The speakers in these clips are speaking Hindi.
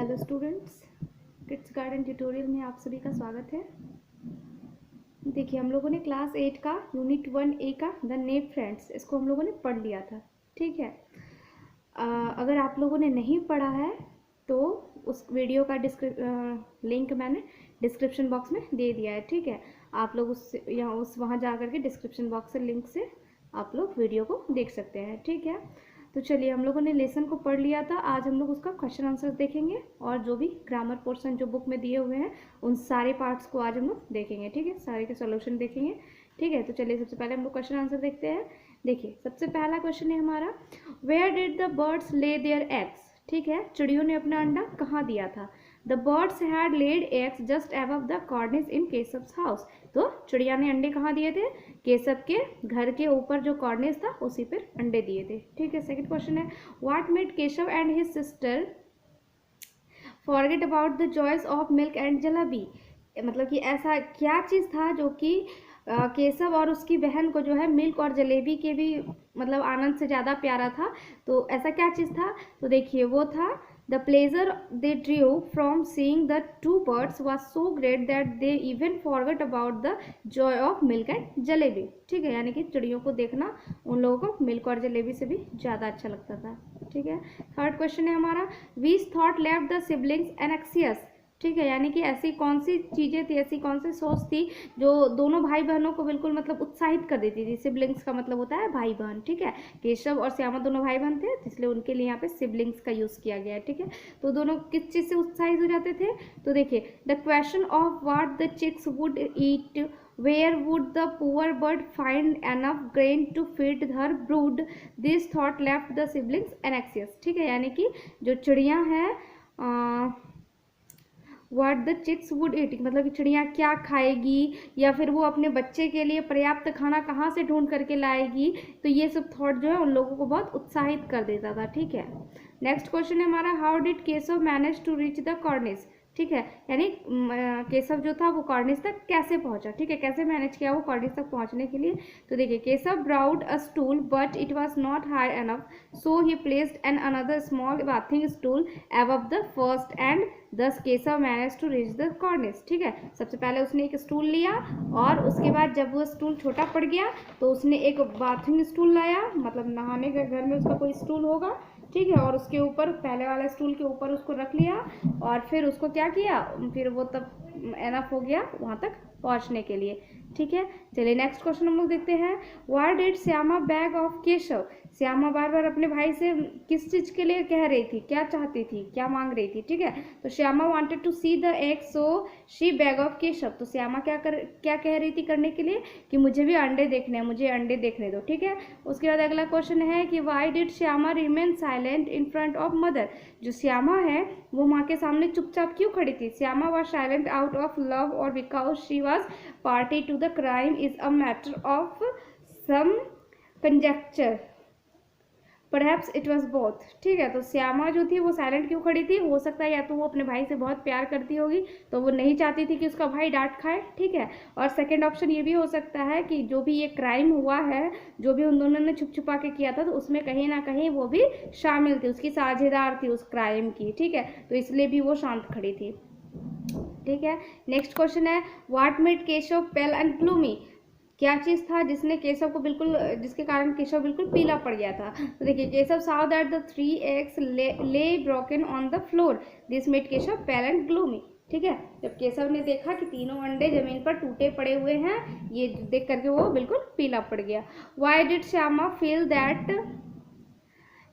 Hello students, kids garden tutorial में आप सभी का स्वागत है। देखिए, हम लोगों ने क्लास 8 का यूनिट 1A का द नेप फ्रेंड्स इसको हम लोगों ने पढ़ लिया था। ठीक है, अगर आप लोगों ने नहीं पढ़ा है तो उस वीडियो का लिंक मैंने डिस्क्रिप्शन बॉक्स में दे दिया है। ठीक है, आप लोग वहाँ जा करके डिस्क्रिप्शन बॉक्स से लिंक से आप लोग वीडियो को देख सकते हैं। ठीक है, तो चलिए, हम लोगों ने लेसन को पढ़ लिया था। आज हम लोग उसका क्वेश्चन आंसर देखेंगे और जो भी ग्रामर पोर्शन जो बुक में दिए हुए हैं उन सारे पार्ट्स को आज हम लोग देखेंगे। ठीक है, सारे के सॉल्यूशन देखेंगे। ठीक है, तो चलिए सबसे पहले हम लोग क्वेश्चन आंसर देखते हैं। देखिए, सबसे पहला क्वेश्चन है हमारा, where did the birds lay their eggs. ठीक है, चिड़ियों ने अपना अंडा कहाँ दिया था। The birds had laid eggs just above the cornice in Keshav's house. तो चिड़िया ने अंडे कहाँ दिए थे, केशव के घर के ऊपर जो कॉर्निस था उसी पर अंडे दिए थे। ठीक है, सेकंड क्वेश्चन है, what made Keshav and his sister forget about the joys of milk and jalebi. मतलब कि ऐसा क्या चीज़ था जो कि केशव और उसकी बहन को जो है मिल्क और जलेबी के भी मतलब आनंद से ज़्यादा प्यारा था। तो ऐसा क्या चीज़ था, तो देखिए वो था the pleasure they Drew from seeing the two birds was so great that they even forget about the Joy of milk and jalebi. ठीक है, यानी कि चिड़ियों को देखना उन लोगों को मिल्क और जलेबी से भी ज़्यादा अच्छा लगता था। ठीक है, थर्ड क्वेश्चन है हमारा, which thought left the siblings anxious. ठीक है, यानी कि ऐसी कौन सी चीज़ें थी, ऐसी कौन सी सोच थी जो दोनों भाई बहनों को बिल्कुल मतलब उत्साहित कर देती थी। सिबलिंग्स का मतलब होता है भाई बहन। ठीक है, केशव और श्यामा दोनों भाई बहन थे, इसलिए उनके लिए यहाँ पे सिबलिंग्स का यूज़ किया गया है। ठीक है, तो दोनों किस चीज़ से उत्साहित हो जाते थे, तो देखिए, the question of what the chicks would eat, where would the poor bird find enough grain to feed her brood, this thought left the siblings anxious. ठीक है, यानी कि जो चिड़ियाँ हैं what the chicks would eat, मतलब कि चिड़ियाँ क्या खाएगी या फिर वो अपने बच्चे के लिए पर्याप्त खाना कहाँ से ढूंढ करके लाएगी, तो ये सब थॉट जो है उन लोगों को बहुत उत्साहित कर देता था। ठीक है, नेक्स्ट क्वेश्चन है हमारा, how did Keshav manage to reach the cornice. ठीक है, यानी केशव जो था वो कॉर्निस तक कैसे पहुंचा। ठीक है, कैसे मैनेज किया वो कॉर्निस तक पहुंचने के लिए, तो देखिए, Keshav borrowed a stool but it was not high enough, so he placed an another small bathing stool above the first and thus Keshav manage to reach the cornice. ठीक है, सबसे पहले उसने एक स्टूल लिया और उसके बाद जब वो स्टूल छोटा पड़ गया तो उसने एक बाथिंग स्टूल लाया, मतलब नहाने के घर में उसका कोई स्टूल होगा। ठीक है, और उसके ऊपर पहले वाले स्टूल के ऊपर उसको रख लिया और फिर उसको क्या किया, फिर वो तब एनफ हो गया वहाँ तक पहुँचने के लिए। ठीक है, चलिए नेक्स्ट क्वेश्चन हम लोग देखते हैं, what did Shyama beg of Keshav. Shyama बार बार अपने भाई से किस चीज़ के लिए कह रही थी, क्या चाहती थी, क्या मांग रही थी। ठीक है, तो Shyama wanted to see the egg so she begged of Keshav. तो श्यामा क्या कह रही थी करने के लिए, कि मुझे भी अंडे देखने हैं, मुझे अंडे देखने दो। ठीक है, उसके बाद अगला क्वेश्चन है कि why did Shyama remain silent in front of mother. जो श्यामा है वो माँ के सामने चुपचाप क्यों खड़ी थी। Shyama was silent out of love or because she was party to the crime is a matter of some conjecture, perhaps it was both. ठीक है, तो श्यामा जो थी वो साइलेंट क्यों खड़ी थी, हो सकता है या तो वो अपने भाई से बहुत प्यार करती होगी तो वो नहीं चाहती थी कि उसका भाई डांट खाए। ठीक है, और सेकंड ऑप्शन ये भी हो सकता है कि जो भी ये क्राइम हुआ है, जो भी उन दोनों ने छुप छुपा के किया था, तो उसमें कहीं ना कहीं वो भी शामिल थी, उसकी साझेदार थी उस क्राइम की। ठीक है, तो इसलिए भी वो शांत खड़ी थी। ठीक है, नेक्स्ट क्वेश्चन है, what made Keshav pale and gloomy. क्या चीज़ था जिसने केशव को बिल्कुल, जिसके कारण केशव बिल्कुल पीला पड़ गया था। तो देखिए, Keshav Sao that the 3 eggs ले broken on the floor, this made Keshav pale and gloomy. ठीक है, जब केशव ने देखा कि तीनों अंडे जमीन पर टूटे पड़े हुए हैं, ये देख करके वो बिल्कुल पीला पड़ गया। Why did Shyama feel that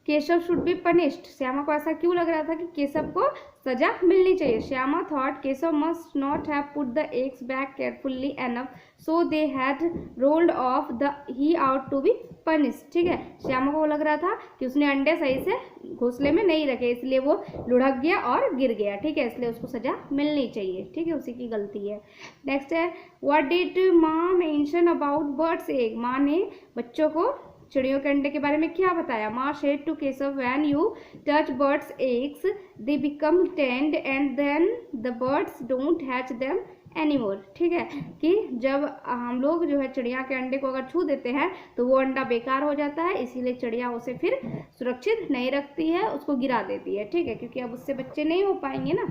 Keshav should be punished. Shyama को ऐसा क्यों लग रहा था कि केशव को सजा मिलनी चाहिए। Shyama thought Keshav must not have put the eggs back carefully enough so they had rolled off the he ought to be punished. ठीक है, श्यामा को लग रहा था कि उसने अंडे सही से घोंसले में नहीं रखे, इसलिए वो लुढ़क गया और गिर गया। ठीक है, इसलिए उसको सजा मिलनी चाहिए। ठीक है, उसी की गलती है। नेक्स्ट है, व्हाट डिड माँ मेंशन अबाउट बर्ड्स एग। माँ ने बच्चों को चिड़ियों के अंडे के बारे में क्या बताया। माँ said to Keshav, when you touch birds eggs they become tainted and then the birds don't hatch them anymore, ठीक है, कि जब हम लोग जो है चिड़िया के अंडे को अगर छू देते हैं तो वो अंडा बेकार हो जाता है, इसीलिए चिड़िया उसे फिर सुरक्षित नहीं रखती है, उसको गिरा देती है, ठीक है, क्योंकि अब उससे बच्चे नहीं हो पाएंगे ना,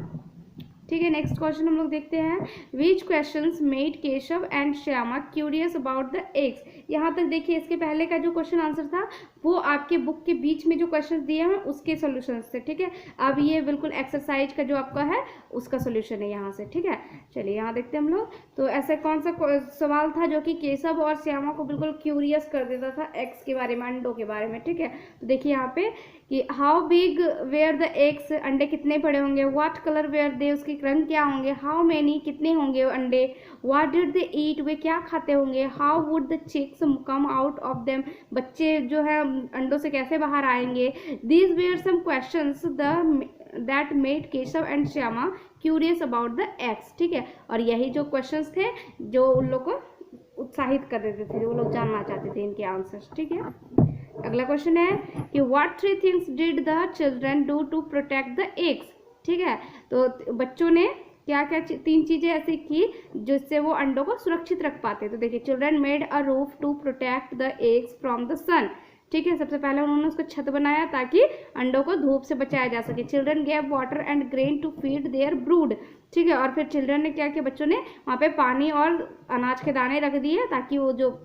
ठीक है। नेक्स्ट क्वेश्चन हम लोग देखते हैं, विच questions made Keshav and Shyama curious about the eggs. यहाँ तक देखिए, इसके पहले का जो क्वेश्चन आंसर था वो आपके बुक के बीच में जो क्वेश्चन दिए हैं उसके सॉल्यूशंस थे, ठीक है। अब ये बिल्कुल एक्सरसाइज का जो आपका है उसका सॉल्यूशन है यहाँ से, ठीक है। चलिए यहाँ देखते हैं हम लोग, तो ऐसा कौन सा सवाल था जो कि केशव और श्यामा को बिल्कुल क्यूरियस कर देता था एग्स के बारे में, अंडों के बारे में, ठीक है। तो देखिए यहाँ पे कि how big were the eggs, अंडे कितने बड़े होंगे, व्हाट कलर वेयर दे, उसके रंग क्या होंगे, हाउ मेनी कितने होंगे अंडे, व्हाट डिड दे ईट, वे क्या खाते होंगे, how would the chicks come out of them, बच्चे जो है अंडों से कैसे बाहर आएंगे। These were some questions that made Keshav and Shyama curious about the eggs, ठीक है। और यही जो क्वेश्चंस थे जो उन लोग को उत्साहित कर देते थे, वो लोग जानना चाहते थे इनके आंसर्स, ठीक है। अगला क्वेश्चन है कि what 3 things did the children do to protect the eggs, ठीक है। तो बच्चों ने क्या क्या 3 चीजें ऐसी की जिससे वो अंडों को सुरक्षित रख पाते। तो देखिए, children made a roof to protect the eggs from the sun, ठीक है। सबसे पहले उन्होंने उसको छत बनाया ताकि अंडों को धूप से बचाया जा सके। Children gave water and grain to feed their brood, ठीक है। और फिर चिल्ड्रन ने क्या किया, बच्चों ने वहाँ पे पानी और अनाज के दाने रख दिए ताकि वो जो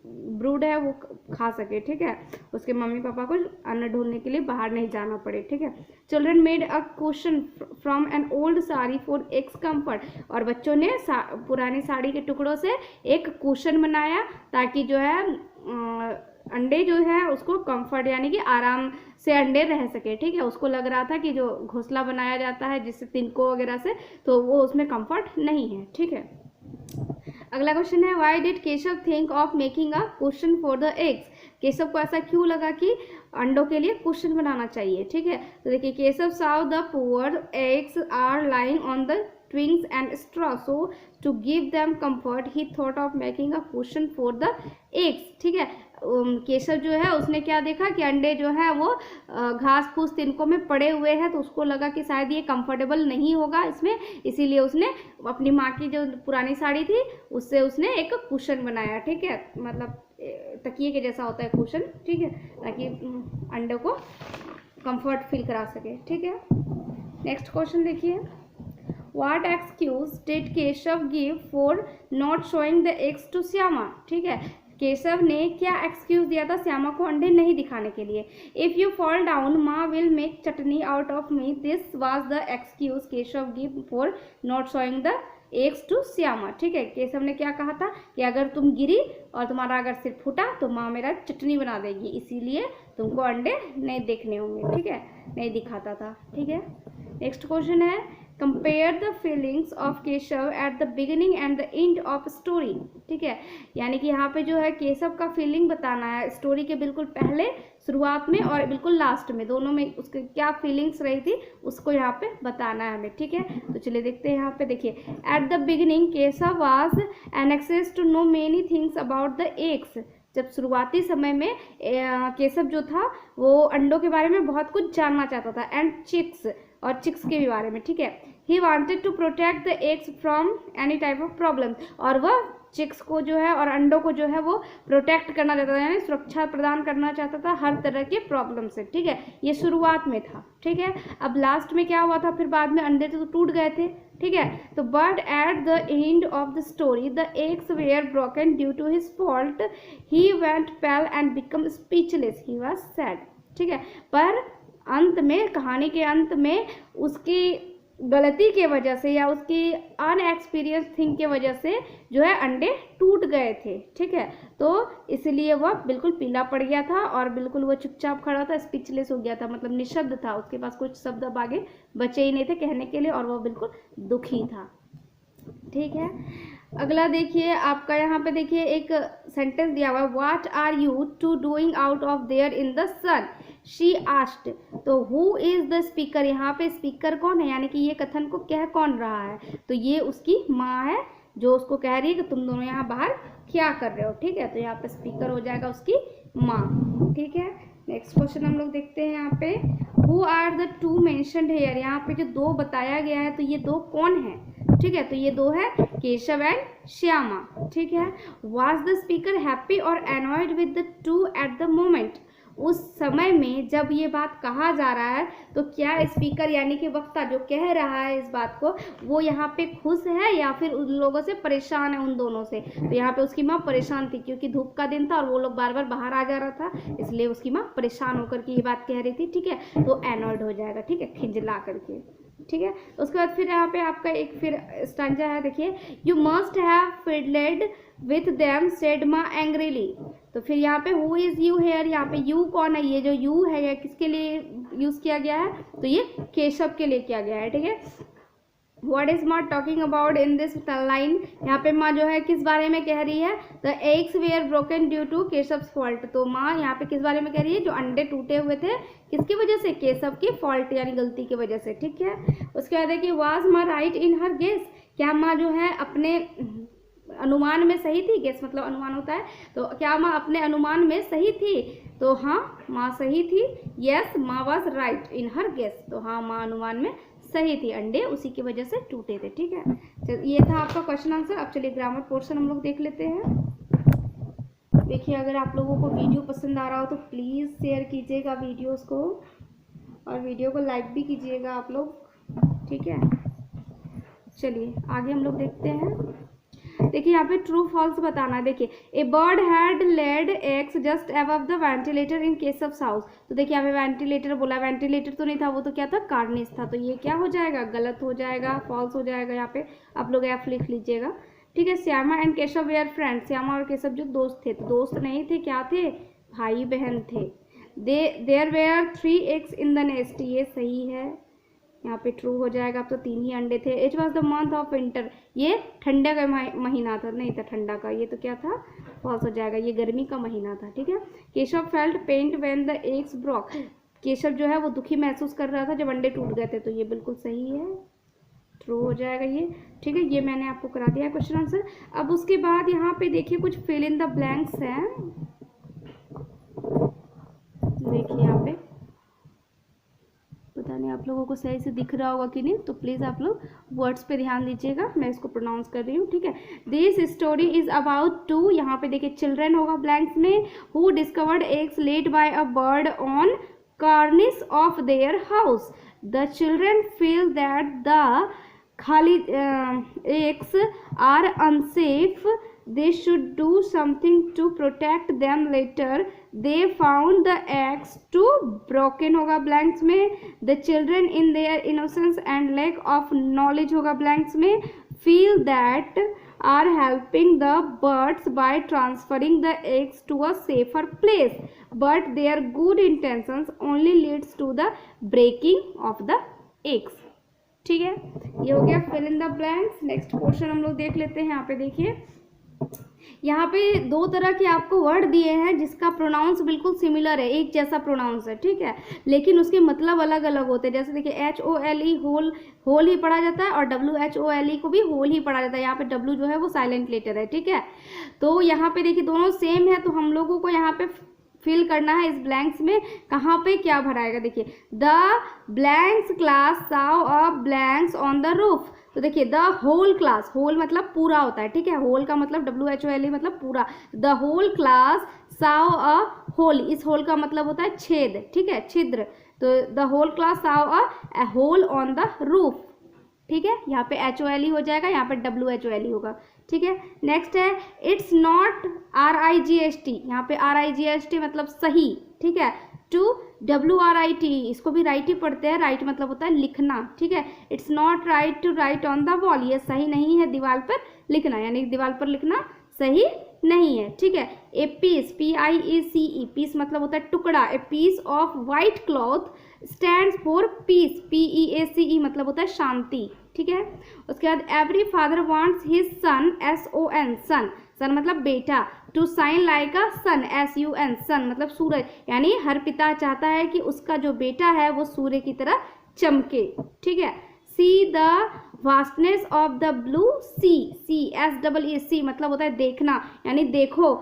ब्रूड है वो खा सके, ठीक है, उसके मम्मी पापा को अन्न ढूंढने के लिए बाहर नहीं जाना पड़े, ठीक है। Children made a cushion from an old sari for eggs comfort, और बच्चों ने पुरानी साड़ी के टुकड़ों से एक कुशन बनाया ताकि जो है अंडे जो है उसको कंफर्ट यानी कि आराम से अंडे रह सके, ठीक है। उसको लग रहा था कि जो घोंसला बनाया जाता है जिससे तिनकों वगैरह से, तो वो उसमें कंफर्ट नहीं है, ठीक है। अगला क्वेश्चन है, why did Keshav think of making a cushion for the eggs, Keshav को ऐसा क्यों लगा कि अंडों के लिए कुशन बनाना चाहिए, ठीक है। तो देखिए, Keshav saw the poor eggs are lying on the twigs and straw, so to give them comfort he thought of making a cushion for the eggs, ठीक है। केशव जो है उसने क्या देखा कि अंडे जो है वो घास फूस तिनकों में पड़े हुए हैं, तो उसको लगा कि शायद ये कंफर्टेबल नहीं होगा इसमें, इसीलिए उसने अपनी माँ की जो पुरानी साड़ी थी उससे उसने एक कुशन बनाया, ठीक है, मतलब तकिए के जैसा होता है कुशन, ठीक है, ताकि अंडों को कंफर्ट फील करा सके, ठीक है। नेक्स्ट क्वेश्चन देखिए, What excuse did Keshav give for not showing the eggs to Shyama, ठीक है। केशव ने क्या एक्सक्यूज दिया था श्यामा को अंडे नहीं दिखाने के लिए। इफ़ यू फॉल डाउन माँ will make chutney out of me, this was the excuse Keshav give for not showing the eggs to Shyama, ठीक है। केशव ने क्या कहा था कि अगर तुम गिरी और तुम्हारा अगर सिर फूटा तो माँ मेरा चटनी बना देगी, इसीलिए तुमको अंडे नहीं देखने होंगे, ठीक है, नहीं दिखाता था, ठीक है। नेक्स्ट क्वेश्चन है, compare the feelings of Keshav eight the beginning and the end of story, ठीक है। यानी कि यहाँ पे जो है केशव का फीलिंग बताना है, स्टोरी के बिल्कुल पहले शुरुआत में और बिल्कुल लास्ट में, दोनों में उसके क्या फीलिंग्स रही थी उसको यहाँ पे बताना है हमें, ठीक है। तो चलिए देखते हैं, यहाँ पे देखिए, at the beginning Keshav was anxious to know many things about the eggs, जब शुरुआती समय में केशव जो था वो अंडों के बारे में बहुत कुछ जानना चाहता था, एंड चिक्स, और चिक्स के भी बारे में, ठीक है। He wanted to protect the eggs from any type of problem, और वह चिक्स को जो है और अंडों को जो है वो प्रोटेक्ट करना चाहता था, यानी सुरक्षा प्रदान करना चाहता था हर तरह के प्रॉब्लम से, ठीक है। ये शुरुआत में था, ठीक है। अब लास्ट में क्या हुआ था, फिर बाद में अंडे तो टूट गए थे, ठीक है। तो but at the end of the story the eggs were broken due to his fault, he went pale and become speechless, he was sad, ठीक है। पर अंत में, कहानी के अंत में उसकी गलती के वजह से या उसकी अनएक्सपीरियंस थिंग के वजह से जो है अंडे टूट गए थे, ठीक है। तो इसलिए वह बिल्कुल पीला पड़ गया था और बिल्कुल वो चुपचाप खड़ा था, स्पीचलेस हो गया था, मतलब निशब्द था, उसके पास कुछ शब्द अब आगे बचे ही नहीं थे कहने के लिए, और वह बिल्कुल दुखी था, ठीक है। अगला देखिए, आपका यहाँ पे देखिए एक सेंटेंस दिया हुआ है, what are you two doing out of there in the sun, she asked. तो हु इज द स्पीकर, यहाँ पे स्पीकर कौन है, यानी कि ये कथन को कह कौन रहा है, तो ये उसकी माँ है जो उसको कह रही है कि तुम दोनों यहाँ बाहर क्या कर रहे हो, ठीक है। तो यहाँ पे स्पीकर हो जाएगा उसकी माँ, ठीक है। नेक्स्ट क्वेश्चन हम लोग देखते हैं यहाँ पे, who are the two mentioned here, यहाँ पे जो दो बताया गया है तो ये दो कौन है, ठीक है, तो ये दो है केशव एंड श्यामा। ठीक है, वाज द स्पीकर हैप्पी और annoyed with the two at the moment, उस समय में जब ये बात कहा जा रहा है तो क्या स्पीकर यानी कि वक्ता जो कह रहा है इस बात को वो यहाँ पे खुश है या फिर उन लोगों से परेशान है, उन दोनों से। तो यहाँ पे उसकी माँ परेशान थी क्योंकि धूप का दिन था और वो लोग बार बार बाहर आ जा रहा था, इसलिए उसकी माँ परेशान होकर के ये बात कह रही थी। ठीक है, तो एनॉयड हो जाएगा। ठीक है, खिंजला करके। ठीक है, उसके बाद फिर यहाँ पे आपका एक फिर स्टैंजा है, देखिए, you must have fiddled with them said माँ एंग्रीली। तो फिर यहाँ पे हु इज यू हेयर, यहाँ पे यू कौन है, ये जो यू है ये किसके लिए यूज किया गया है, तो ये केशव के लिए किया गया है। ठीक है, व्हाट इज माँ talking about in this line, यहाँ पे माँ जो है किस बारे में कह रही है, the eggs were broken due to Keshav's fault. तो माँ यहाँ पे किस बारे में कह रही है, जो अंडे टूटे हुए थे किसकी वजह से, केशव की फॉल्ट यानी गलती की वजह से। ठीक है, उसके बाद है कि वाज माँ राइट इन हर गेस, क्या माँ जो है अपने अनुमान में सही थी, गेस मतलब अनुमान होता है, तो क्या माँ अपने अनुमान में सही थी, तो हाँ माँ सही थी। यस माँ was right in her guess, तो हाँ माँ अनुमान में सही थी, अंडे उसी की वजह से टूटे थे। ठीक है, चल ये था आपका क्वेश्चन आंसर। अब चलिए ग्रामर पोर्शन हम लोग देख लेते हैं। देखिए, अगर आप लोगों को वीडियो पसंद आ रहा हो तो प्लीज़ शेयर कीजिएगा वीडियोस को और वीडियो को लाइक भी कीजिएगा आप लोग। ठीक है, चलिए आगे हम लोग देखते हैं। देखिए यहाँ पे ट्रू फॉल्स बताना है। देखिए, a bird had laid eggs just above the ventilator in Keshav's house. तो देखिए यहाँ पे वेंटिलेटर बोला, वेंटिलेटर तो नहीं था, वो तो क्या था, कार्निस था। तो ये क्या हो जाएगा, गलत हो जाएगा, फॉल्स हो जाएगा। यहाँ पे आप लोग एफ लिख लीजिएगा। ठीक है, Shyama and Keshav were friends, Shyama और केशव जो दोस्त थे, तो दोस्त नहीं थे, क्या थे, भाई बहन थे। There were 3 eggs in the nest, ये सही है, यहाँ पे ट्रू हो जाएगा। अब तो 3 ही अंडे थे। It was the month of winter, ये ठंडे का महीना था, नहीं था ठंडा का, ये तो क्या था, फॉल्स हो जाएगा, ये गर्मी का महीना था। ठीक है, Keshav felt pained when the eggs broke, Keshav जो है वो दुखी महसूस कर रहा था जब अंडे टूट गए थे, तो ये बिल्कुल सही है, ट्रू हो जाएगा ये। ठीक है, ये मैंने आपको करा दिया क्वेश्चन आंसर। अब उसके बाद यहाँ पे देखिए कुछ फिल इन द ब्लैंक्स हैं। देखिए यहाँ पे पता नहीं आप लोगों को सही से दिख रहा होगा कि नहीं, तो प्लीज़ आप लोग वर्ड्स पे ध्यान दीजिएगा, मैं इसको प्रोनाउंस कर रही हूँ। ठीक है, this story is about two, यहाँ पे देखिए चिल्ड्रन होगा ब्लैंक्स में, who discovered eggs laid by a bird on cornice of their house. The children feel that the खाली eggs are unsafe, they should do something to protect them. Later they found the eggs too broken होगा blanks में। The children in their innocence and lack of knowledge होगा blanks में feel that are helping the birds by transferring the eggs to a safer place, but their good intentions only leads to the breaking of the eggs। ठीक है, ये हो गया fill in the blanks. Next portion हम लोग देख लेते हैं। यहाँ पे देखिए, यहाँ पे 2 तरह के आपको वर्ड दिए हैं जिसका प्रोनाउंस बिल्कुल सिमिलर है, एक जैसा प्रोनाउंस है। ठीक है, लेकिन उसके मतलब अलग अलग होते हैं। जैसे देखिए HOLE होल ही पढ़ा जाता है और WHOLE को भी होल ही पढ़ा जाता है। यहाँ पे W जो है वो साइलेंट लेटर है। ठीक है, तो यहाँ पे देखिए दोनों सेम है, तो हम लोगों को यहाँ पे फिल करना है इस ब्लैंक्स में, कहाँ पे क्या भराएगा। देखिए, the blanks class saw a blanks on the roof. तो देखिए द होल क्लास, होल मतलब पूरा होता है। ठीक है, होल का मतलब WHOLE मतलब पूरा। The whole class saw a hole, इस होल का मतलब होता है छेद। ठीक है, छिद्र। तो the whole class saw a hole on the roof. ठीक है, यहाँ पे HOLE हो जाएगा, यहाँ पे WHOLE होगा। ठीक है, नेक्स्ट है इट्स नॉट RIGHT, यहाँ पे RIGHT मतलब सही। ठीक है, टू WRIT, इसको भी राइट ही पढ़ते हैं, राइट मतलब होता है लिखना। ठीक है, it's not right to write on the wall, ये सही नहीं है दीवार पर लिखना, यानी दीवार पर लिखना सही नहीं है। ठीक है, ए पीस PIECE, पीस मतलब होता है टुकड़ा। A piece of white cloth stands for peace, PEACE मतलब होता है शांति। ठीक है, उसके बाद every father wants his son SON, son, son मतलब बेटा, to shine like a sun, SUN, sun मतलब सूरज, यानी हर पिता चाहता है कि उसका जो बेटा है वो सूर्य की तरह चमके। ठीक है, see the vastness of the blue sea, see SEE मतलब होता है देखना, यानी देखो।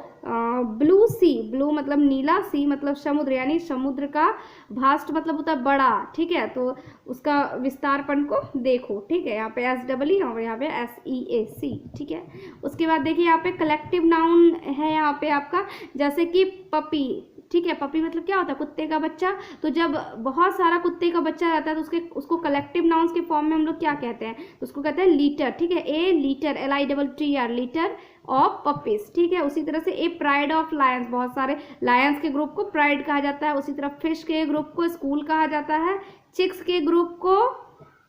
ब्लू सी, ब्लू मतलब नीला, सी मतलब समुद्र, यानी समुद्र का वास्ट मतलब होता है बड़ा, ठीक है, तो उसका विस्तारपन को देखो, ठीक है। यहाँ पे SEE और यहाँ पे SEAC, ठीक है। उसके बाद देखिए यहाँ पे कलेक्टिव नाउन है यहाँ पे आपका, जैसे कि पपी, ठीक है। पपी मतलब क्या होता है, कुत्ते का बच्चा। तो जब बहुत सारा कुत्ते का बच्चा रहता है तो उसको कलेक्टिव नाउन्स के फॉर्म में हम लोग क्या कहते हैं, तो उसको कहते हैं लीटर, ठीक है। A litter, LITTER, litter of puppies, ठीक है। उसी तरह से ए प्राइड ऑफ लायंस, बहुत सारे लायंस के ग्रुप को प्राइड कहा जाता है। उसी तरह फिश के ग्रुप को स्कूल कहा जाता है, चिक्स के ग्रुप को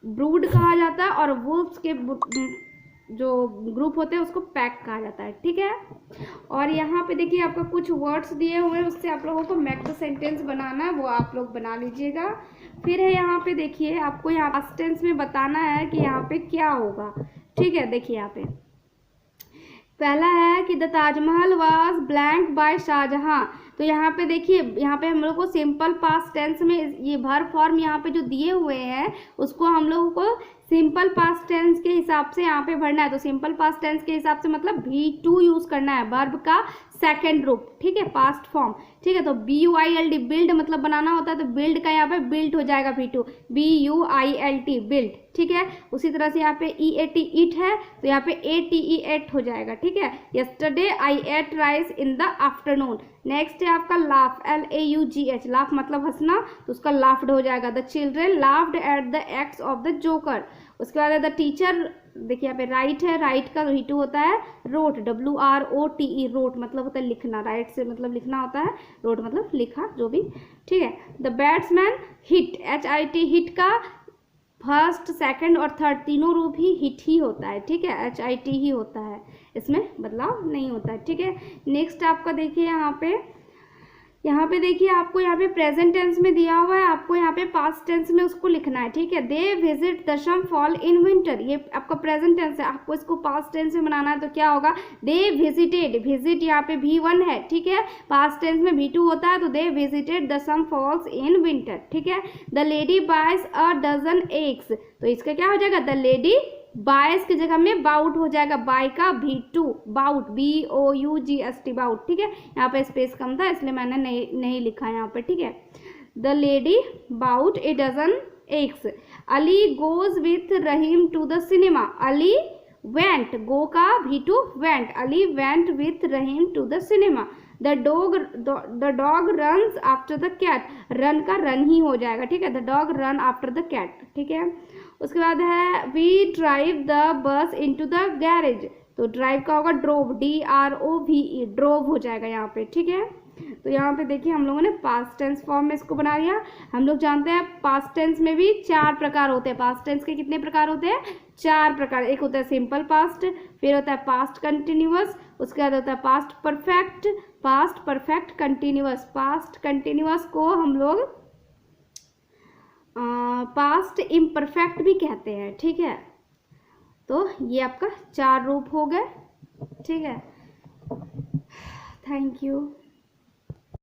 ब्रूड कहा जाता है, और वुल्फ्स के जो ग्रुप होते हैं उसको पैक कहा जाता है, ठीक है। और यहाँ पे देखिए आपको कुछ वर्ड्स दिए हुए हैं, उससे आप लोगों को मैक द सेंटेंस बनाना है, वो आप लोग बना लीजिएगा। फिर है यहाँ पे देखिए आपको यहाँ पास्ट टेंस में बताना है कि यहाँ पे क्या होगा, ठीक है। देखिए यहाँ पे पहला है कि the Taj Mahal was blank by Shahjahan. तो यहाँ पे देखिए, यहाँ पे हम लोग को सिंपल पास्ट टेंस में ये वर्ब फॉर्म यहाँ पे जो दिए हुए हैं उसको हम लोगों को सिंपल पास्ट टेंस के हिसाब से यहाँ पे भरना है। तो सिंपल पास्ट टेंस के हिसाब से मतलब V2 यूज करना है, वर्ब का सेकेंड रूप, ठीक है, पास्ट फॉर्म, ठीक है। तो BUILD बिल्ड मतलब बनाना होता है, तो बिल्ड का यहाँ पे बिल्ट हो जाएगा V2, BUILT बिल्ड, ठीक है। उसी तरह से यहाँ पे EAT ईट है, तो यहाँ पे ATE एट हो जाएगा, ठीक है। Yesterday I ate rice in the afternoon. Next है आपका लाफ, LAUGH, लाफ मतलब हंसना, तो उसका लाफ्ड हो जाएगा। The children laughed at the acts of the joker. उसके बाद है द टीचर, देखिए यहाँ पे राइट है, राइट का V2 होता है रोट, WROTE, रोट मतलब होता है लिखना, राइट से मतलब लिखना होता है, रोट मतलब लिखा जो भी, ठीक है। The batsman hit, HIT, hit का फर्स्ट सेकंड और थर्ड तीनों रूप ही हिट ही होता है, ठीक है, HIT ही होता है, इसमें बदलाव नहीं होता है, ठीक है। नेक्स्ट आपका देखिए यहाँ पे देखिए आपको यहाँ पे प्रेजेंट टेंस में दिया हुआ है, आपको यहाँ पे पास्ट टेंस में उसको लिखना है, ठीक है। दे विजिट दशम फॉल इन विंटर, ये आपका प्रेजेंट टेंस है, आपको इसको पास्ट टेंस में बनाना है, तो क्या होगा, दे विजिटेड, विजिट यहाँ पे V1 है, ठीक है, पास्ट टेंस में V2 होता है, तो they visited Dassam Falls in winter, ठीक है। The lady buys a dozen eggs, तो इसका क्या हो जाएगा, द लेडी बाइस की जगह में बाउट हो जाएगा, बाय का V2, बाउट, BOUGST, बाउट, ठीक है। यहाँ पे स्पेस कम था इसलिए मैंने नहीं लिखा यहाँ पे, ठीक है। The lady bought a dozen eggs. Ali goes with Rahim to the cinema, Ali went, go का V2 went, Ali went with Rahim to the cinema. The dog runs after the cat, run का रन ही हो जाएगा, ठीक है, the dog run after the cat, ठीक है। उसके बाद है we drive the bus into the garage, तो ड्राइव का होगा ड्रोव, DROVE, ड्रोव हो जाएगा यहाँ पे, ठीक है। तो यहाँ पे देखिए हम लोगों ने पास्ट टेंस फॉर्म में इसको बना लिया। हम लोग जानते हैं पास्ट टेंस में भी 4 प्रकार होते हैं, पास्ट टेंस के कितने प्रकार होते हैं, 4 प्रकार। एक होता है सिंपल पास्ट, फिर होता है पास्ट कंटिन्यूअस, उसके बाद होता है past perfect, past perfect continuous. Past continuous को हम लोग पास्ट इम्परफेक्ट भी कहते हैं, ठीक है। तो ये आपका 4 रूप हो गए, ठीक है। Thank you.